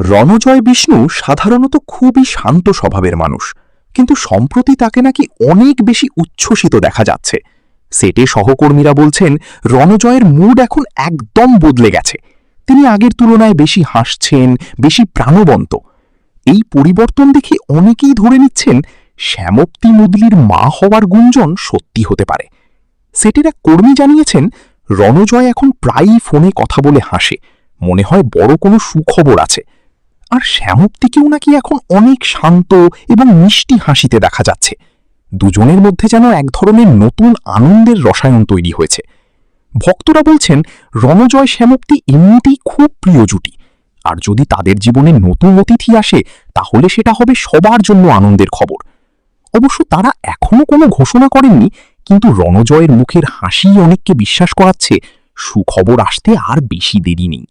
রণজয় বিষ্ণু সাধারণত খুবই শান্ত স্বভাবের মানুষ, কিন্তু সম্প্রতি তাকে নাকি অনেক বেশি উচ্ছ্বসিত দেখা যাচ্ছে। সেটে সহকর্মীরা বলছেন রণজয়ের মুড এখন একদম বদলে গেছে। তিনি আগের তুলনায় বেশি হাসছেন, বেশি প্রাণবন্ত। এই পরিবর্তন দেখে অনেকেই ধরে নিচ্ছেন শ্যামপ্তি মুদলির মা হওয়ার গুঞ্জন সত্যি হতে পারে। সেটের এক কর্মী জানিয়েছেন রণজয় এখন প্রায়ই ফোনে কথা বলে হাসে, মনে হয় বড় কোনো সুখবর আছে। আর শ্যামপ্তিকেও নাকি এখন অনেক শান্ত এবং মিষ্টি হাসিতে দেখা যাচ্ছে। দুজনের মধ্যে যেন এক ধরনের নতুন আনন্দের রসায়ন তৈরি হয়েছে। ভক্তরা বলছেন রণজয় শ্যামপ্তি এমনিতেই খুব প্রিয় জুটি, আর যদি তাদের জীবনে নতুন অতিথি আসে তাহলে সেটা হবে সবার জন্য আনন্দের খবর। অবশ্য তারা এখনো কোনো ঘোষণা করেননি, কিন্তু রণজয়ের মুখের হাসি অনেককে বিশ্বাস করাচ্ছে সুখবর আসতে আর বেশি দেরি নেই।